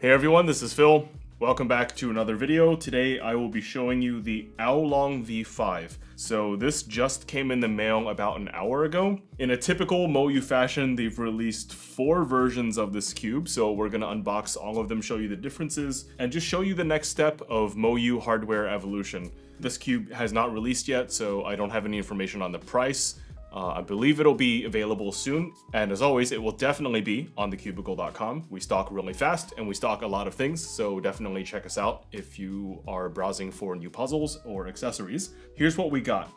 Hey everyone, this is Phil. Welcome back to another video. Today I will be showing you the AoLong V5. So this just came in the mail about an hour ago. In a typical MoYu fashion, they've released 4 versions of this cube, so we're gonna unbox all of them, show you the differences, and just show you the next step of MoYu hardware evolution. This cube has not released yet, so I don't have any information on the price. I believe it'll be available soon, and as always, it will definitely be on TheCubicle.com. We stock really fast, and we stock a lot of things, so definitely check us out if you are browsing for new puzzles or accessories. Here's what we got.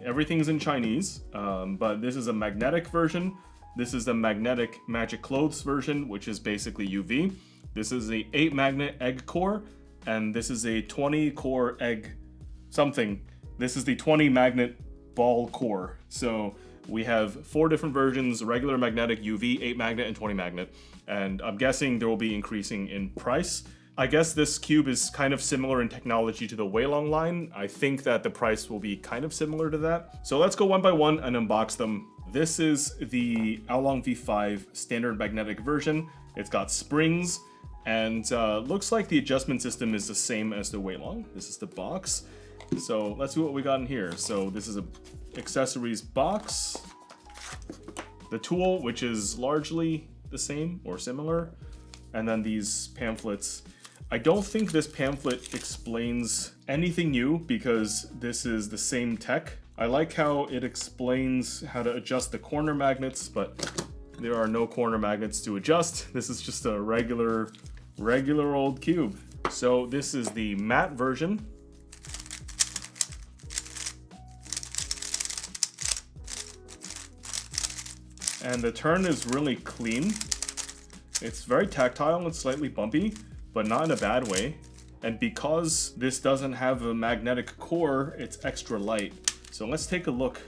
Everything's in Chinese, but this is a magnetic version. This is the magnetic magic clothes version, which is basically UV. This is a 8 magnet egg core, and this is a 20 core egg something. This is the 20 magnet ball core. So we have 4 different versions: regular, magnetic, UV, 8 magnet, and 20 magnet. And I'm guessing there will be increasing in price. I guess this cube is kind of similar in technology to the AoLong line. I think that the price will be kind of similar to that. So let's go one by one and unbox them. This is the AoLong V5 standard magnetic version. It's got springs, and looks like the adjustment system is the same as the AoLong. This is the box. So let's see what we got in here. So this is a accessories box, the tool, which is largely the same or similar, and then these pamphlets. I don't think this pamphlet explains anything new because this is the same tech. I like how it explains how to adjust the corner magnets, but there are no corner magnets to adjust. This is just a regular old cube. So this is the matte version. And the turn is really clean. It's very tactile and slightly bumpy, but not in a bad way. And because this doesn't have a magnetic core, it's extra light. So let's take a look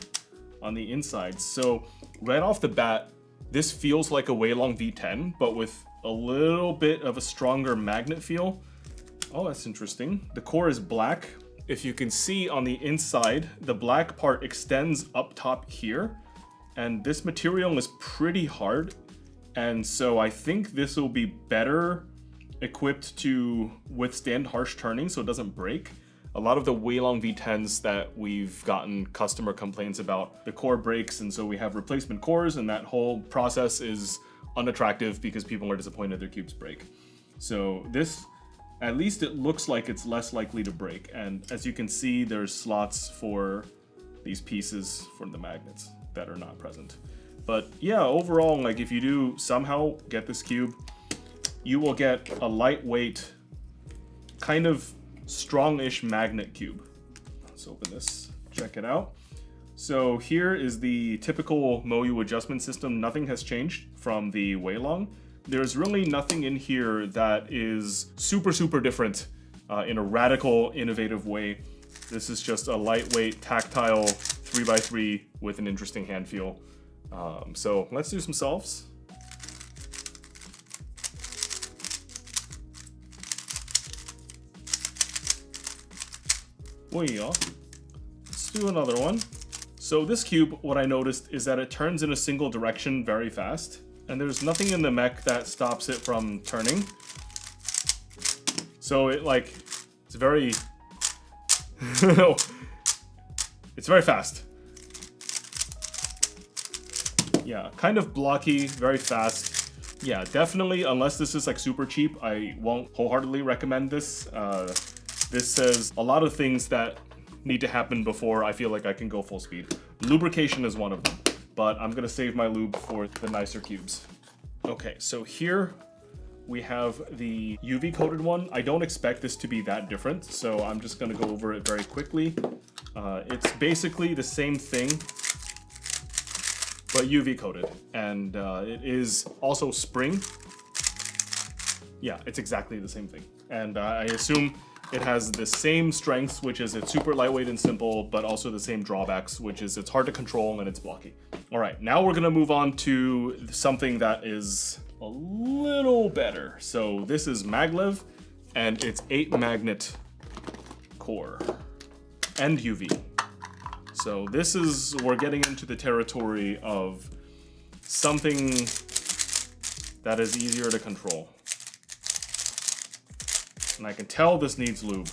on the inside. So right off the bat, this feels like a AoLong V10, but with a little bit of a stronger magnet feel. Oh, that's interesting. The core is black. If you can see on the inside, the black part extends up top here. And this material is pretty hard, and so I think this will be better equipped to withstand harsh turning so it doesn't break. A lot of the AoLong V10s that we've gotten customer complaints about, the core breaks, and so we have replacement cores, and that whole process is unattractive because people are disappointed their cubes break. So this, at least it looks like it's less likely to break, and as you can see, there's slots for these pieces for the magnets that are not present. But yeah, overall, like if you do somehow get this cube, you will get a lightweight, kind of strong-ish magnet cube. Let's open this, check it out. So here is the typical MoYu adjustment system. Nothing has changed from the AoLong. There's really nothing in here that is super different in a radical, innovative way. This is just a lightweight, tactile 3x3 with an interesting hand feel. So let's do some solves. Let's do another one. So this cube, what I noticed is that it turns in a single direction very fast, and there's nothing in the mech that stops it from turning. So it's very it's very fast. Yeah, kind of blocky, very fast. Yeah, definitely, unless this is like super cheap, I won't wholeheartedly recommend this. This says a lot of things that need to happen before I feel like I can go full speed. Lubrication is one of them, but I'm gonna save my lube for the nicer cubes. Okay, so here we have the UV coated one. I don't expect this to be that different, so I'm just gonna go over it very quickly. It's basically the same thing, but UV coated, and it is also spring. Yeah, it's exactly the same thing. And I assume it has the same strengths, which is it's super lightweight and simple, but also the same drawbacks, which is it's hard to control and it's blocky. All right, now we're gonna move on to something that is a little better. So this is maglev, and it's 8 magnet core and UV. So this is, we're getting into the territory of something that is easier to control. And I can tell this needs lube.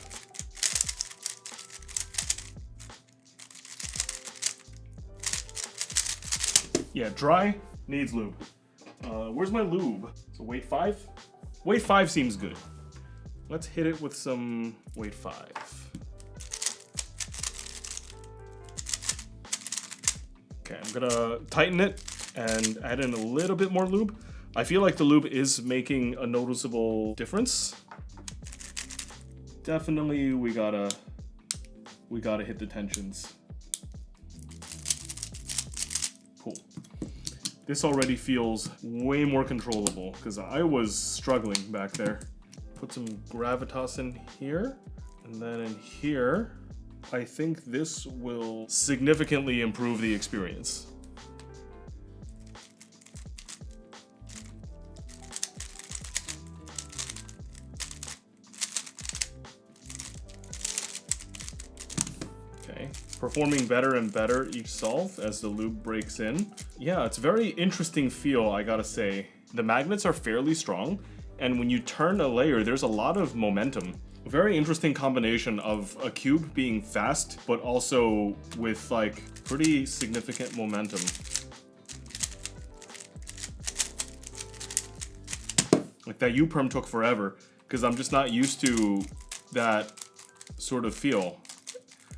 Yeah, dry, needs lube. Where's my lube? So weight 5? Weight 5 seems good. Let's hit it with some weight 5. Okay, I'm gonna tighten it and add in a little bit more lube. I feel like the lube is making a noticeable difference. Definitely, we gotta hit the tensions. Cool. This already feels way more controllable because I was struggling back there. Put some gravitas in here, and then in here, I think this will significantly improve the experience. Okay, performing better and better each solve as the lube breaks in. Yeah, it's a very interesting feel, I gotta say. The magnets are fairly strong, and when you turn a layer, there's a lot of momentum. A very interesting combination of a cube being fast, but also with like pretty significant momentum. Like that U-perm took forever, because I'm just not used to that sort of feel.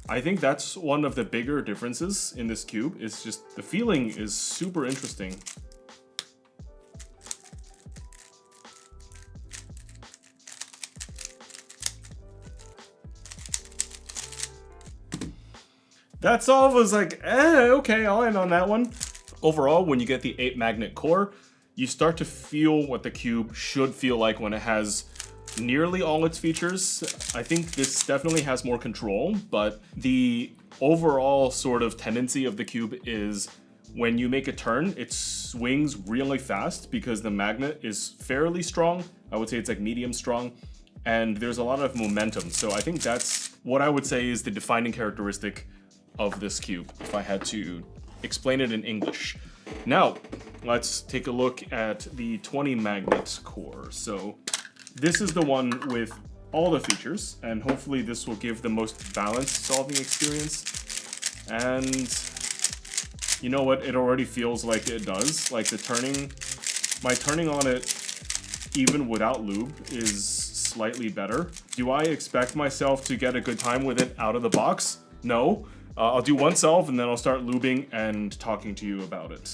I think that's one of the bigger differences in this cube. It's just the feeling is super interesting. That solve was like, okay, I'll end on that one. Overall, when you get the 8 magnet core, you start to feel what the cube should feel like when it has nearly all its features. I think this definitely has more control, but the overall sort of tendency of the cube is when you make a turn, it swings really fast because the magnet is fairly strong. I would say it's like medium strong, and there's a lot of momentum. So I think that's what I would say is the defining characteristic of this cube, if I had to explain it in English. Now, let's take a look at the 20 magnet core. So this is the one with all the features, and hopefully this will give the most balanced solving experience. And you know what? It already feels like it does. Like the turning, my turning on it, even without lube, is slightly better. Do I expect myself to get a good time with it out of the box? No. I'll do one solve and then I'll start lubing and talking to you about it.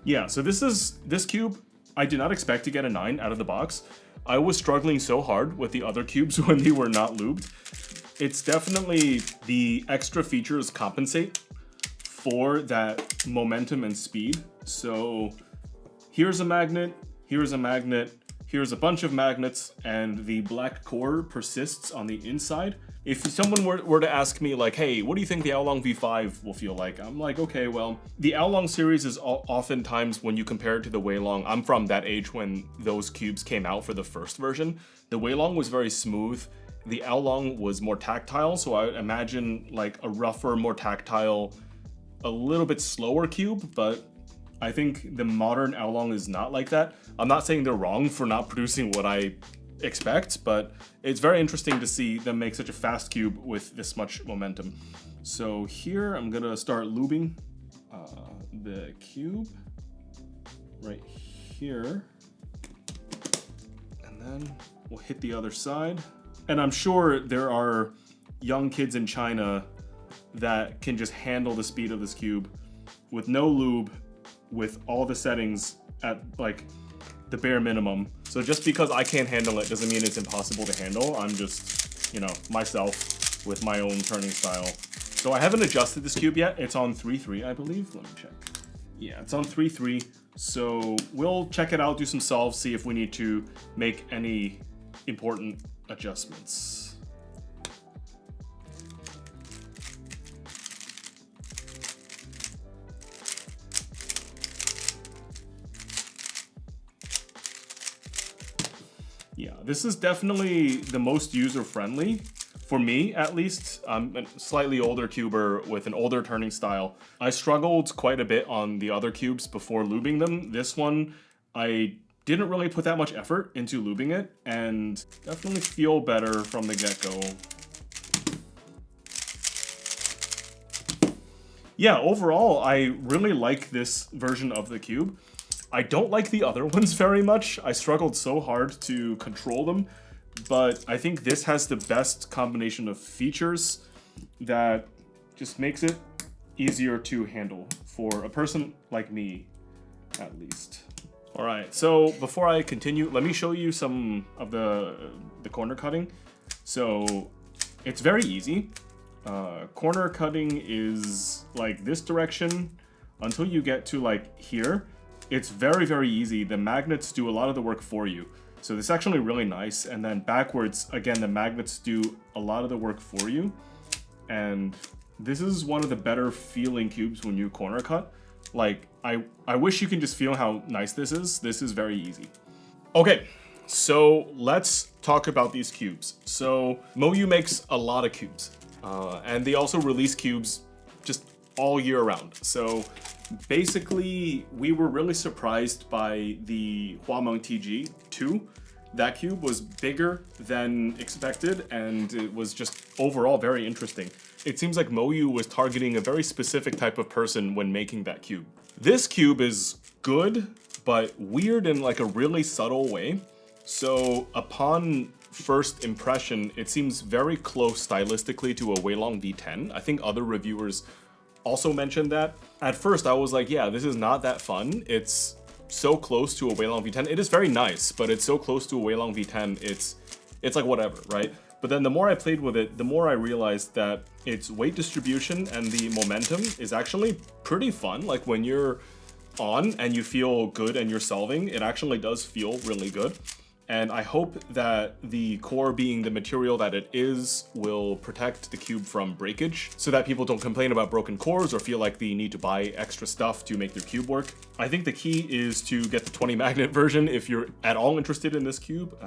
Yeah, so this cube, I did not expect to get a 9 out of the box. I was struggling so hard with the other cubes when they were not lubed. It's definitely the extra features compensate for that momentum and speed. So here's a magnet, here's a magnet, here's a bunch of magnets, and the black core persists on the inside. If someone were to ask me like, hey, what do you think the AoLong V5 will feel like? I'm like, okay, well, the AoLong series is oftentimes, when you compare it to the WeiLong, I'm from that age when those cubes came out for the first version. The WeiLong was very smooth. The AoLong was more tactile, so I would imagine like a rougher, more tactile, a little bit slower cube, but I think the modern AoLong is not like that. I'm not saying they're wrong for not producing what I expect, but it's very interesting to see them make such a fast cube with this much momentum. So here I'm gonna start lubing the cube right here, and then we'll hit the other side. And I'm sure there are young kids in China that can just handle the speed of this cube with no lube, with all the settings at like the bare minimum. So just because I can't handle it doesn't mean it's impossible to handle. I'm just, you know, myself with my own turning style. So I haven't adjusted this cube yet. It's on 3.3, I believe. Let me check. Yeah, it's on 3.3. So we'll check it out, do some solves, see if we need to make any important adjustments. Yeah, this is definitely the most user-friendly For me, at least, I'm a slightly older cuber with an older turning style. I struggled quite a bit on the other cubes before lubing them. This one, I didn't really put that much effort into lubing it, and definitely feel better from the get-go. Yeah, overall, I really like this version of the cube. I don't like the other ones very much. I struggled so hard to control them, but I think this has the best combination of features that just makes it easier to handle for a person like me, at least. All right, so before I continue, let me show you some of the corner cutting. So it's very easy. Corner cutting is like this direction until you get to like here. It's very, very easy. The magnets do a lot of the work for you. So this is actually really nice. And then backwards, again, the magnets do a lot of the work for you. And this is one of the better feeling cubes when you corner cut. Like, I wish you can just feel how nice this is. This is very easy. Okay, so let's talk about these cubes. So MoYu makes a lot of cubes. And they also release cubes just all year round. So basically, we were really surprised by the Huameng TG2. That cube was bigger than expected, and it was just overall very interesting. It seems like MoYu was targeting a very specific type of person when making that cube. This cube is good, but weird in like a really subtle way. So upon first impression, it seems very close stylistically to a AoLong V10. I think other reviewers also mentioned that. At first, I was like, yeah, this is not that fun. It's so close to a AoLong V10. It is very nice, but it's so close to a AoLong V10, it's like whatever, right? But then the more I played with it, the more I realized that its weight distribution and the momentum is actually pretty fun. Like when you're on and you feel good and you're solving, it actually does feel really good. And I hope that the core, being the material that it is, will protect the cube from breakage so that people don't complain about broken cores or feel like they need to buy extra stuff to make their cube work. I think the key is to get the 20 magnet version if you're at all interested in this cube.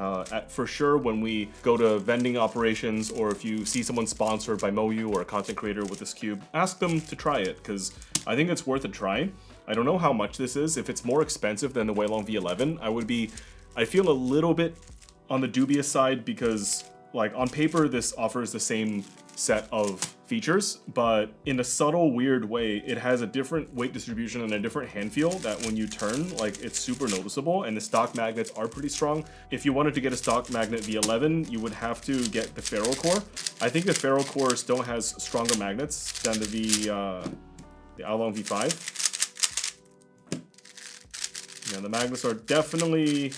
For sure, when we go to vending operations or if you see someone sponsored by MoYu or a content creator with this cube, ask them to try it because I think it's worth a try. I don't know how much this is. If it's more expensive than the AoLong V11, I feel a little bit on the dubious side because, like, on paper, this offers the same set of features, but in a subtle, weird way, it has a different weight distribution and a different hand feel that when you turn, like, it's super noticeable, and the stock magnets are pretty strong. If you wanted to get a stock magnet V11, you would have to get the ferro core. I think the ferro core still has stronger magnets than the AoLong V5. Yeah, the magnets are definitely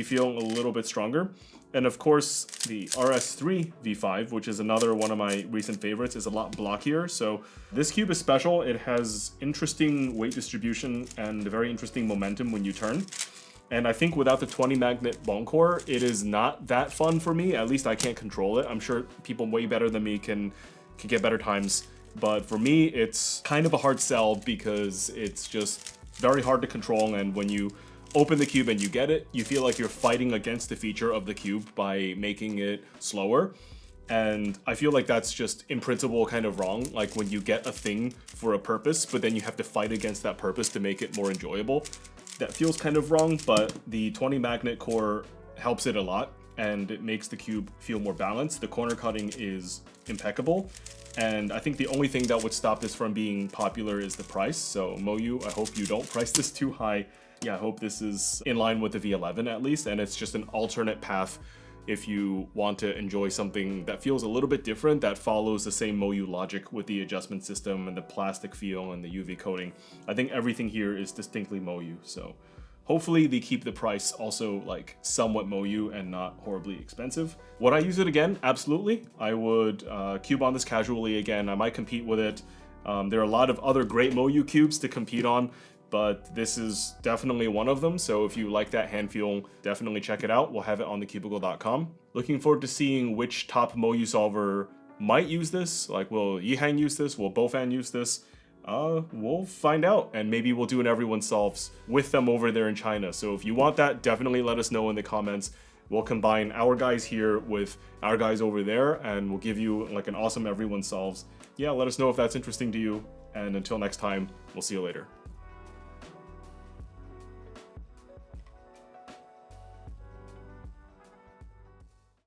feel a little bit stronger. And of course, the RS3 V5, which is another one of my recent favorites, is a lot blockier. So this cube is special. It has interesting weight distribution and very interesting momentum when you turn. And I think without the 20 magnet bone core, it is not that fun for me. At least I can't control it. I'm sure people way better than me can get better times. But for me, it's kind of a hard sell because it's just very hard to control, and when you open the cube and you get it, you feel like you're fighting against the feature of the cube by making it slower. And I feel like that's just in principle kind of wrong. Like when you get a thing for a purpose, but then you have to fight against that purpose to make it more enjoyable. That feels kind of wrong, but the 20 magnet core helps it a lot and it makes the cube feel more balanced. The corner cutting is impeccable. And I think the only thing that would stop this from being popular is the price. So MoYu, I hope you don't price this too high. Yeah, I hope this is in line with the V11 at least, and it's just an alternate path if you want to enjoy something that feels a little bit different, that follows the same MoYu logic with the adjustment system and the plastic feel and the UV coating. I think everything here is distinctly MoYu, so hopefully they keep the price also like somewhat MoYu and not horribly expensive. Would I use it again? Absolutely. I would cube on this casually again. I might compete with it. There are a lot of other great MoYu cubes to compete on, but this is definitely one of them. So if you like that hand feel, definitely check it out. We'll have it on TheCubicle.com. Looking forward to seeing which top MoYu solver might use this. Like, will Yihang use this? Will Bofan use this? We'll find out, and maybe we'll do an everyone solves with them over there in China. So if you want that, definitely let us know in the comments. we'll combine our guys here with our guys over there, and we'll give you like an awesome everyone solves. Yeah, let us know if that's interesting to you, and until next time, we'll see you later.